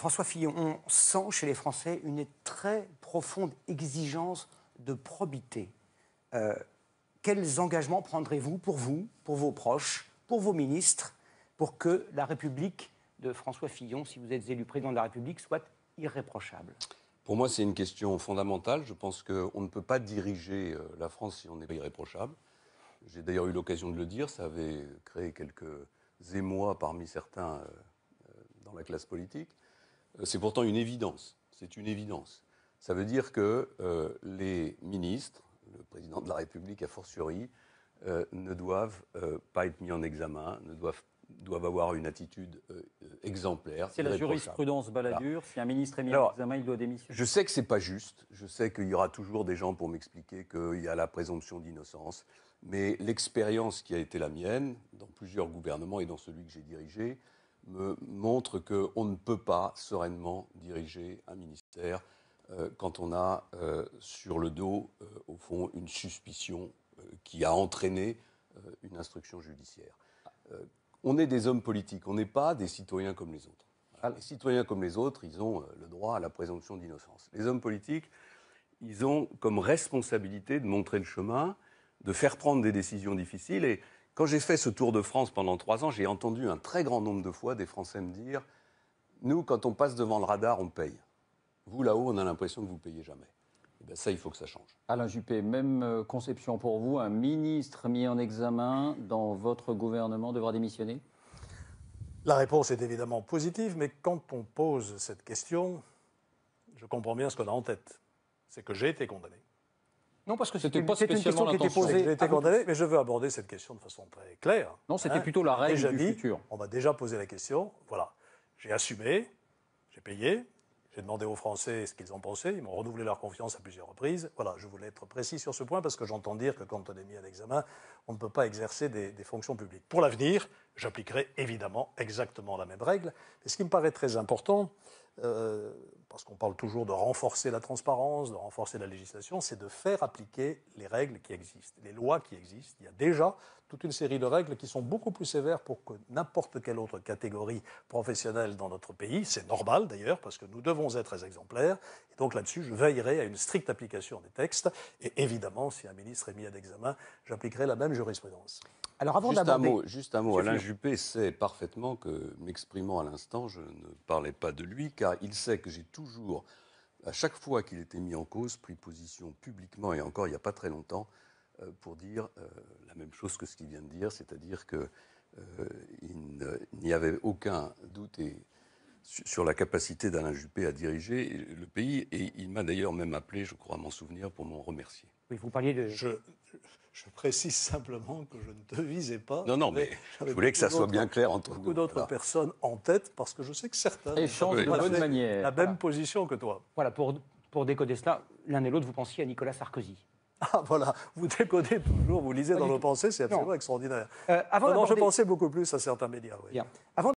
François Fillon, on sent chez les Français une très profonde exigence de probité. Quels engagements prendrez-vous, pour vos proches, pour vos ministres, pour que la République de François Fillon, si vous êtes élu président de la République, soit irréprochable? Pour moi, c'est une question fondamentale. Je pense qu'on ne peut pas diriger la France si on n'est pas irréprochable. J'ai d'ailleurs eu l'occasion de le dire, ça avait créé quelques émois parmi certains dans la classe politique. C'est pourtant une évidence. C'est une évidence. Ça veut dire que les ministres, le président de la République a fortiori, ne doivent pas être mis en examen, doivent avoir une attitude exemplaire. C'est la jurisprudence Balladur. Voilà. Si un ministre est mis en examen, il doit démissionner. Je sais que ce n'est pas juste. Je sais qu'il y aura toujours des gens pour m'expliquer qu'il y a la présomption d'innocence. Mais l'expérience qui a été la mienne, dans plusieurs gouvernements et dans celui que j'ai dirigé, me montre qu'on ne peut pas sereinement diriger un ministère quand on a sur le dos, au fond, une suspicion qui a entraîné une instruction judiciaire. On est des hommes politiques, on n'est pas des citoyens comme les autres. Les citoyens comme les autres, ils ont le droit à la présomption d'innocence. Les hommes politiques, ils ont comme responsabilité de montrer le chemin, de faire prendre des décisions difficiles. Et quand j'ai fait ce tour de France pendant 3 ans, j'ai entendu un très grand nombre de fois des Français me dire « Nous, quand on passe devant le radar, on paye. Vous, là-haut, on a l'impression que vous ne payez jamais. » Et bien ça, il faut que ça change. Alain Juppé, même conception pour vous. Un ministre mis en examen dans votre gouvernement devra démissionner? La réponse est évidemment positive, mais quand on pose cette question, je comprends bien ce qu'on a en tête. C'est que j'ai été condamné. Non, parce que c'était pas une question qui était posée. J'ai été condamné, mais je veux aborder cette question de façon très claire. Non, c'était plutôt la règle du futur. On m'a déjà posé la question. Voilà. J'ai assumé, j'ai payé, j'ai demandé aux Français ce qu'ils en pensaient. Ils m'ont renouvelé leur confiance à plusieurs reprises. Voilà, je voulais être précis sur ce point parce que j'entends dire que quand on est mis à l'examen, on ne peut pas exercer des fonctions publiques. Pour l'avenir, j'appliquerai évidemment exactement la même règle. Et ce qui me paraît très important, parce qu'on parle toujours de renforcer la transparence, de renforcer la législation, c'est de faire appliquer les règles qui existent, les lois qui existent. Il y a déjà toute une série de règles qui sont beaucoup plus sévères pour que n'importe quelle autre catégorie professionnelle dans notre pays. C'est normal d'ailleurs, parce que nous devons être exemplaires. Et donc là-dessus, je veillerai à une stricte application des textes. Et évidemment, si un ministre est mis à l'examen, j'appliquerai la même jurisprudence. Alors avant juste un mot. Alain Juppé sait parfaitement que, m'exprimant à l'instant, je ne parlais pas de lui, car il sait que j'ai toujours, à chaque fois qu'il était mis en cause, pris position publiquement, et encore il n'y a pas très longtemps, pour dire la même chose que ce qu'il vient de dire, c'est-à-dire qu'il n'y avait aucun doute sur la capacité d'Alain Juppé à diriger le pays, et il m'a d'ailleurs même appelé, je crois m'en souvenir, pour m'en remercier. Oui, vous parliez de... Je précise simplement que je ne te visais pas. Non, mais je voulais que ça soit bien clair entre nous. Beaucoup d'autres personnes en tête, parce que je sais que certains échangent de bonne manière. La même position que toi. Voilà, pour décoder cela, l'un et l'autre, vous pensiez à Nicolas Sarkozy. Ah voilà, vous décodez toujours, vous lisez dans nos pensées, c'est absolument extraordinaire. Non, je pensais beaucoup plus à certains médias. Oui. Bien. Avant